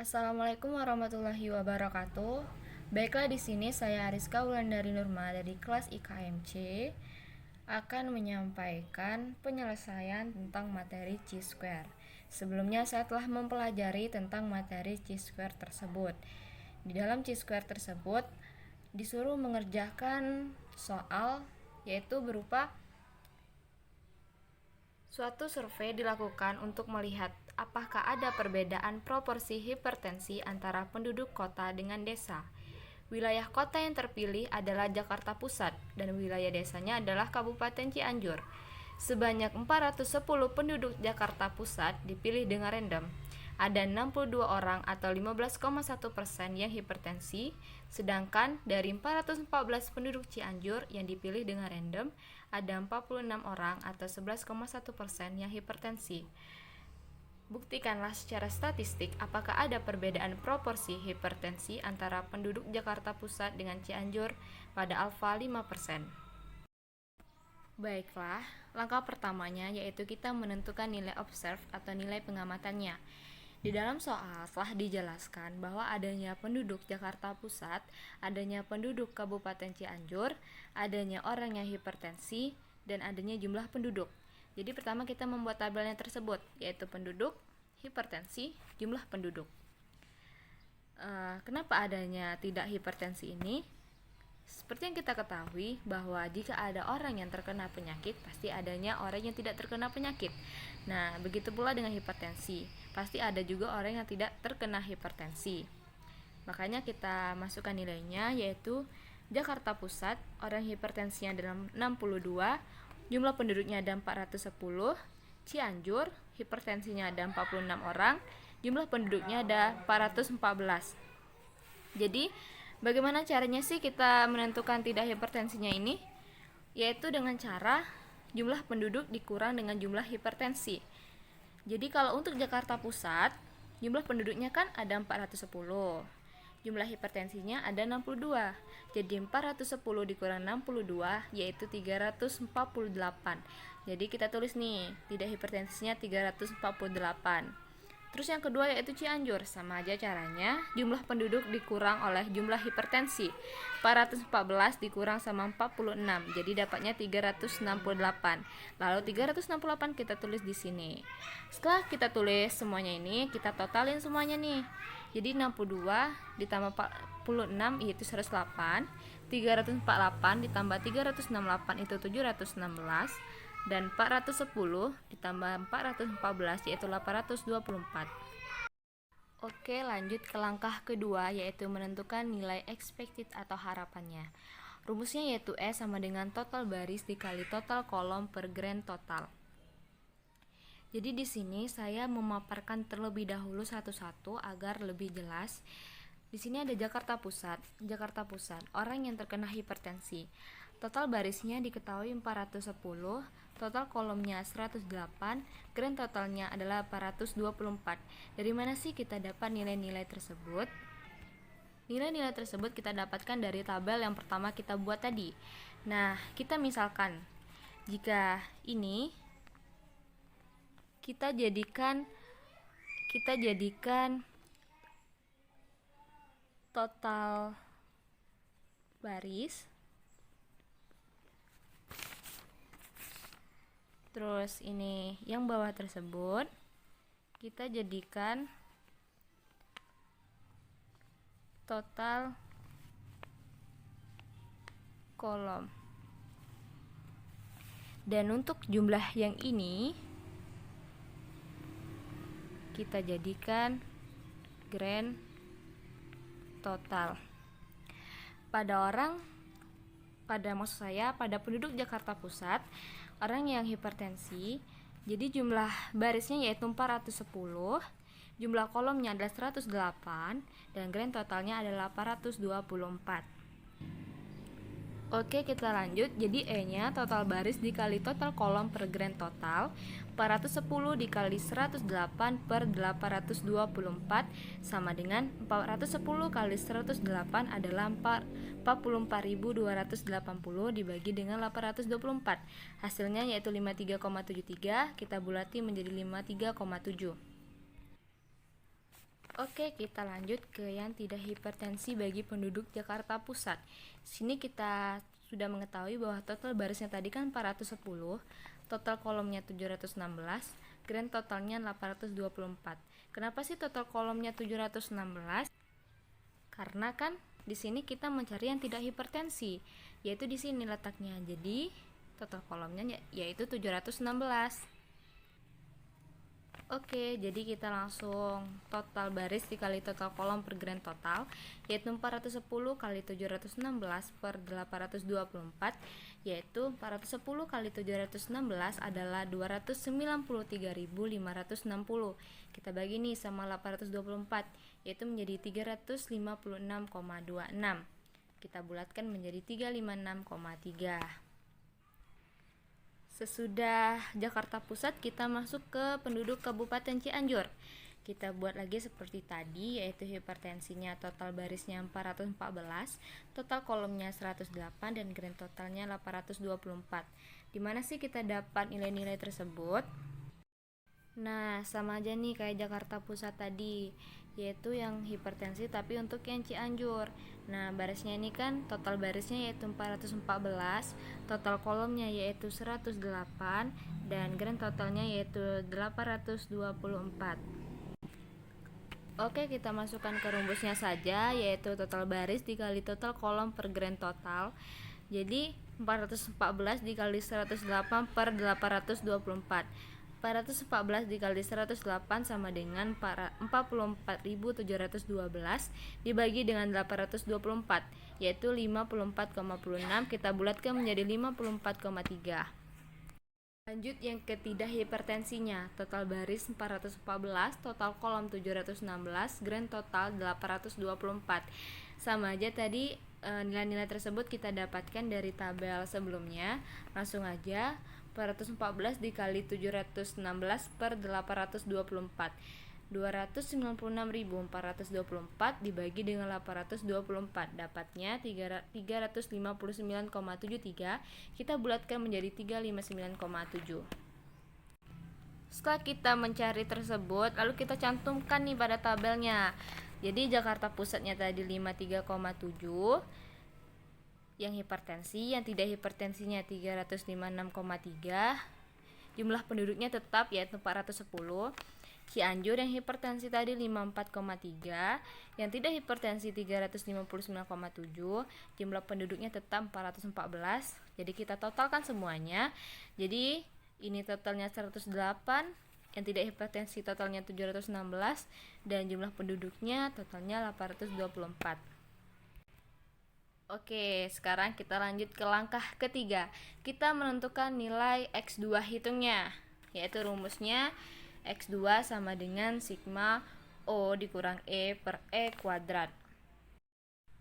Assalamualaikum warahmatullahi wabarakatuh. Baiklah, di sini saya Ariska Wulandari Nurma dari kelas IKMC akan menyampaikan penyelesaian tentang materi Chi-square. Sebelumnya saya telah mempelajari tentang materi Chi-square tersebut. Di dalam Chi-square tersebut disuruh mengerjakan soal yaitu berupa suatu survei dilakukan untuk melihat apakah ada perbedaan proporsi hipertensi antara penduduk kota dengan desa. Wilayah kota yang terpilih adalah Jakarta Pusat dan wilayah desanya adalah Kabupaten Cianjur. Sebanyak 410 penduduk Jakarta Pusat dipilih dengan random. Ada 62 orang atau 15,1% yang hipertensi, sedangkan dari 414 penduduk Cianjur yang dipilih dengan random, ada 46 orang atau 11,1% yang hipertensi. Buktikanlah secara statistik apakah ada perbedaan proporsi hipertensi antara penduduk Jakarta Pusat dengan Cianjur pada alfa 5%. Baiklah, langkah pertamanya yaitu kita menentukan nilai observe atau nilai pengamatannya. Di dalam soal telah dijelaskan bahwa adanya penduduk Jakarta Pusat, adanya penduduk Kabupaten Cianjur, adanya orang yang hipertensi, dan adanya jumlah penduduk. Jadi pertama kita membuat tabelnya tersebut, yaitu penduduk, hipertensi, jumlah penduduk. Kenapa adanya tidak hipertensi ini? Seperti yang kita ketahui bahwa jika ada orang yang terkena penyakit, pasti adanya orang yang tidak terkena penyakit. Nah, begitu pula dengan hipertensi. Pasti ada juga orang yang tidak terkena hipertensi. Makanya kita masukkan nilainya, yaitu Jakarta Pusat, orang hipertensinya ada 62, jumlah penduduknya ada 410. Cianjur, hipertensinya ada 46 orang, jumlah penduduknya ada 414. Jadi bagaimana caranya sih kita menentukan tidak hipertensinya ini? Yaitu dengan cara jumlah penduduk dikurang dengan jumlah hipertensi. Jadi kalau untuk Jakarta Pusat, jumlah penduduknya kan ada 410. Jumlah hipertensinya ada 62. Jadi 410 dikurang 62 yaitu 348. Jadi kita tulis nih, tidak hipertensinya 348. Terus yang kedua yaitu Cianjur, sama aja caranya, jumlah penduduk dikurang oleh jumlah hipertensi. 414 dikurang sama 46, jadi dapatnya 368. Lalu 368 kita tulis di sini. Setelah kita tulis semuanya ini, kita totalin semuanya nih. Jadi 62 ditambah 46 yaitu 108, 348 ditambah 368 itu 716. Dan 410 ditambah 414 yaitu 824. Oke, lanjut ke langkah kedua yaitu menentukan nilai expected atau harapannya. Rumusnya yaitu E sama dengan total baris dikali total kolom per grand total. Jadi di sini saya memaparkan terlebih dahulu satu-satu agar lebih jelas. Di sini ada Jakarta Pusat. Jakarta Pusat, orang yang terkena hipertensi. Total barisnya diketahui 410, total kolomnya 108, grand totalnya adalah 424. Dari mana sih kita dapat nilai-nilai tersebut? Nilai-nilai tersebut kita dapatkan dari tabel yang pertama kita buat tadi. Nah, kita misalkan jika ini kita jadikan total baris. Terus ini yang bawah tersebut kita jadikan total kolom. Dan untuk jumlah yang ini kita jadikan grand total. Pada penduduk Jakarta Pusat, orang yang hipertensi, jadi jumlah barisnya yaitu 410, jumlah kolomnya adalah 108, dan grand totalnya adalah 824. Oke, kita lanjut. Jadi E-nya total baris dikali total kolom per grand total, 410 dikali 108 per 824 sama dengan 410 kali 108 adalah 44.280 dibagi dengan 824. Hasilnya yaitu 53,73, kita bulati menjadi 53,7. Oke, kita lanjut ke yang tidak hipertensi bagi penduduk Jakarta Pusat. Sini kita sudah mengetahui bahwa total barisnya tadi kan 410, total kolomnya 716, grand totalnya 824. Kenapa sih total kolomnya 716? Karena kan di sini kita mencari yang tidak hipertensi, yaitu di sini letaknya. Jadi total kolomnya yaitu 716. Oke, jadi kita langsung total baris dikali total kolom per grand total, yaitu 410 kali 716 per 824, yaitu 410 kali 716 adalah 293.560. Kita bagi nih sama 824, yaitu menjadi 356,26. Kita bulatkan menjadi 356,3. Sesudah Jakarta Pusat, kita masuk ke penduduk Kabupaten Cianjur. Kita buat lagi seperti tadi, yaitu hipertensinya total barisnya 414, total kolomnya 108, dan grand totalnya 824. Dimana sih kita dapat nilai-nilai tersebut? Nah, sama aja nih kayak Jakarta Pusat tadi, yaitu yang hipertensi tapi untuk yang Cianjur. Nah, barisnya ini kan total barisnya yaitu 414, total kolomnya yaitu 108, dan grand totalnya yaitu 824. Oke, kita masukkan ke rumusnya saja, yaitu total baris dikali total kolom per grand total. Jadi 414 dikali 108 per 824. 414 dikali 108 sama dengan 44.712 dibagi dengan 824, yaitu 54,6. Kita bulatkan menjadi 54,3. Lanjut yang ketidak hipertensinya, total baris 414, total kolom 716, grand total 824. Sama aja tadi, nilai-nilai tersebut kita dapatkan dari tabel sebelumnya. Langsung aja, 414 dikali 716 per 824, 296.424 dibagi dengan 824, dapatnya 359,73. Kita bulatkan menjadi 359,7. Setelah kita mencari tersebut, lalu kita cantumkan nih pada tabelnya. Jadi Jakarta Pusatnya tadi 53,7, yang hipertensi, yang tidak hipertensinya 356,3. Jumlah penduduknya tetap yaitu 410. Cianjur yang hipertensi tadi 54,3, yang tidak hipertensi 359,7. Jumlah penduduknya tetap 414. Jadi kita totalkan semuanya. Jadi ini totalnya 108, yang tidak hipertensi totalnya 716, dan jumlah penduduknya totalnya 824. Oke, sekarang kita lanjut ke langkah ketiga. Kita menentukan nilai X2 hitungnya, yaitu rumusnya X2 sama dengan sigma O dikurang E per E kuadrat.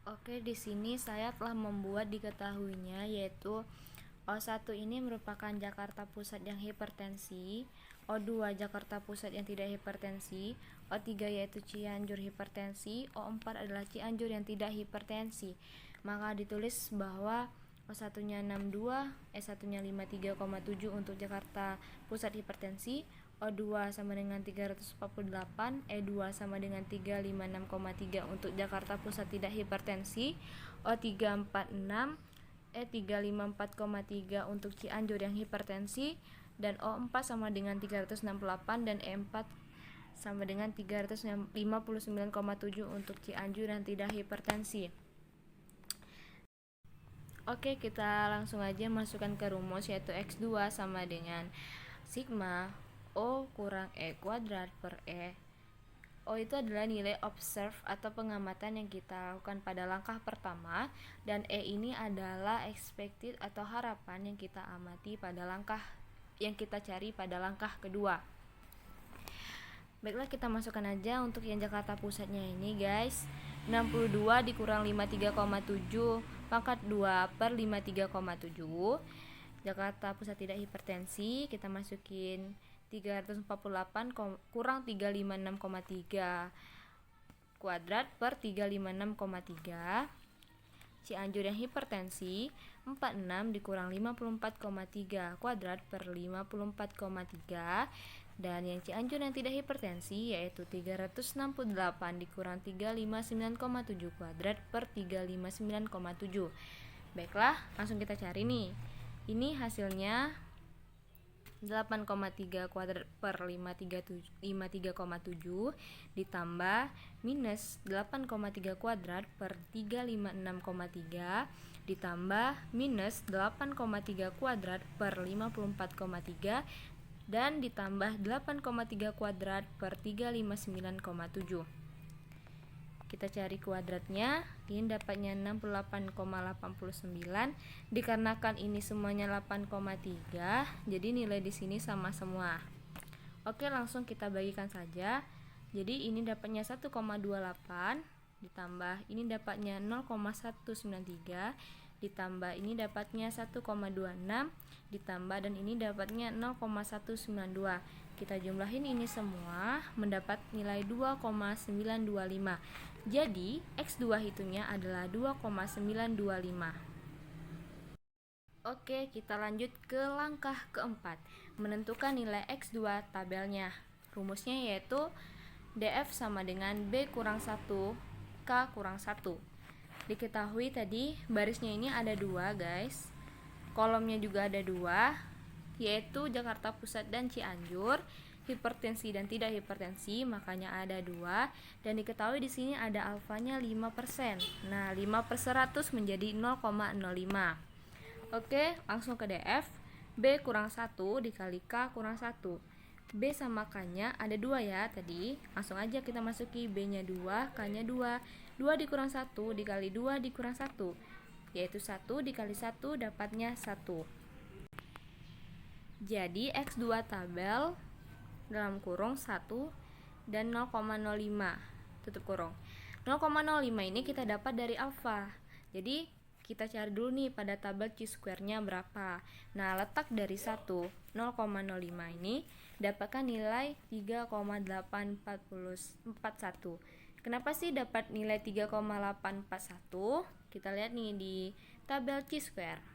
Oke, di sini saya telah membuat diketahuinya, yaitu O1 ini merupakan Jakarta Pusat yang hipertensi, O2 Jakarta Pusat yang tidak hipertensi, O3 yaitu Cianjur hipertensi, O4 adalah Cianjur yang tidak hipertensi. Maka ditulis bahwa O1-nya 62, E1-nya 53,7 untuk Jakarta Pusat hipertensi, O2 sama dengan 348, E2 sama dengan 356,3 untuk Jakarta Pusat tidak hipertensi, O3 46, E354,3 untuk Cianjur yang hipertensi, dan O4 sama dengan 368, dan E4 sama dengan 359,7 untuk Cianjur yang tidak hipertensi. Oke, kita langsung aja masukkan ke rumus, yaitu X2 sama dengan sigma O kurang E kuadrat per E. O itu adalah nilai observe atau pengamatan yang kita lakukan pada langkah pertama, dan E ini adalah expected atau harapan yang kita amati pada langkah yang kita cari pada langkah kedua. Baiklah, kita masukkan aja untuk yang Jakarta Pusatnya ini, guys. 62 dikurang 53,7 pangkat 2 per 53,7. Jakarta Pusat tidak hipertensi, kita masukin 348 kurang 356,3 kuadrat per 356,3. Cianjur yang hipertensi 46 dikurang 54,3 kuadrat per 54,3. Dan yang Cianjur yang tidak hipertensi yaitu 368 dikurang 359,7 kuadrat per 359,7. Baiklah, langsung kita cari nih. Ini hasilnya 8,3 kuadrat per 53,7 ditambah minus 8,3 kuadrat per 356,3 ditambah minus 8,3 kuadrat per 54,3 dan ditambah 8,3 kuadrat per 359,7. Kita cari kuadratnya. Ini dapatnya 68,89. Dikarenakan ini semuanya 8,3, jadi nilai di sini sama semua. Oke, langsung kita bagikan saja. Jadi ini dapatnya 1,28 ditambah ini dapatnya 0,193 ditambah ini dapatnya 1,26 ditambah dan ini dapatnya 0,192. Kita jumlahin ini semua mendapat nilai 2,925. Jadi X2 hitungnya adalah 2,925. Oke, kita lanjut ke langkah keempat, menentukan nilai X2 tabelnya. Rumusnya yaitu DF sama dengan B kurang 1 K kurang 1. Diketahui tadi barisnya ini ada 2 guys, kolomnya juga ada 2, yaitu Jakarta Pusat dan Cianjur, hipertensi dan tidak hipertensi, makanya ada 2, dan diketahui di sini ada alfanya 5%. Nah, 5/100 menjadi 0,05. Oke, langsung ke DF. B kurang 1 dikali K kurang 1. B sama K-nya ada 2 ya tadi. Langsung aja kita masuki B-nya 2, K-nya 2. 2 dikurang 1 dikali 2 dikurang 1, yaitu 1 dikali 1 dapatnya 1. Jadi X2 tabel dalam kurung 1 dan 0,05 tutup kurung. 0,05 ini kita dapat dari alfa. Jadi kita cari dulu nih pada tabel chi-square-nya berapa. Nah, letak dari 1, 0,05 ini dapatkan nilai 3,841. Kenapa sih dapat nilai 3,841? Kita lihat nih di tabel chi-square.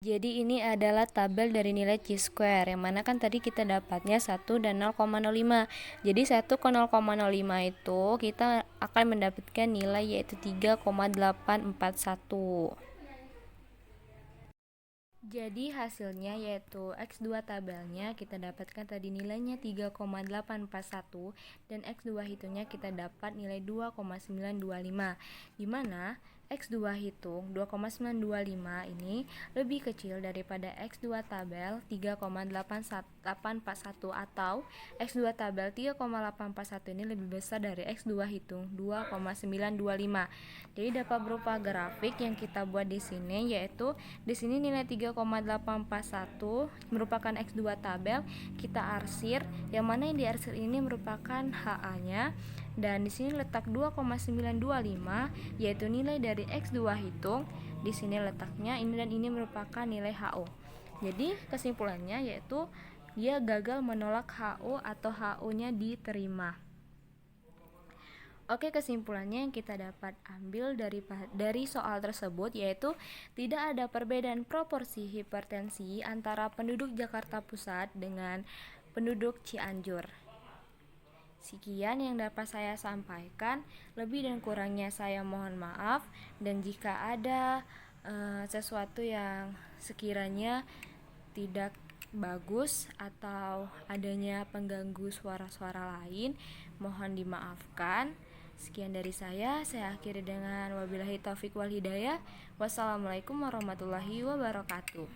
Jadi ini adalah tabel dari nilai chi-square, yang mana kan tadi kita dapatnya 1 dan 0,05. Jadi 1 ke 0,05 itu kita akan mendapatkan nilai yaitu 3,841. Jadi hasilnya yaitu X2 tabelnya kita dapatkan tadi nilainya 3,841 dan X2 hitungnya kita dapat nilai 2,925, dimana X2 hitung 2,925 ini lebih kecil daripada X2 tabel 3,841 atau X2 tabel 3,841 ini lebih besar dari X2 hitung 2,925. Jadi dapat berupa grafik yang kita buat di sini, yaitu di sini nilai 3,841 merupakan X2 tabel, kita arsir, yang mana yang diarsir ini merupakan HA-nya, dan di sini letak 2,925 yaitu nilai dari X2 hitung. Di sini letaknya ini dan ini merupakan nilai HO. Jadi kesimpulannya yaitu dia gagal menolak HO atau HO-nya diterima. Oke, kesimpulannya yang kita dapat ambil dari soal tersebut yaitu tidak ada perbedaan proporsi hipertensi antara penduduk Jakarta Pusat dengan penduduk Cianjur. Sekian yang dapat saya sampaikan, lebih dan kurangnya saya mohon maaf, dan jika ada sesuatu yang sekiranya tidak bagus atau adanya pengganggu suara-suara lain, mohon dimaafkan. Sekian dari saya akhiri dengan wabillahi taufik wal hidayah. Wassalamualaikum warahmatullahi wabarakatuh.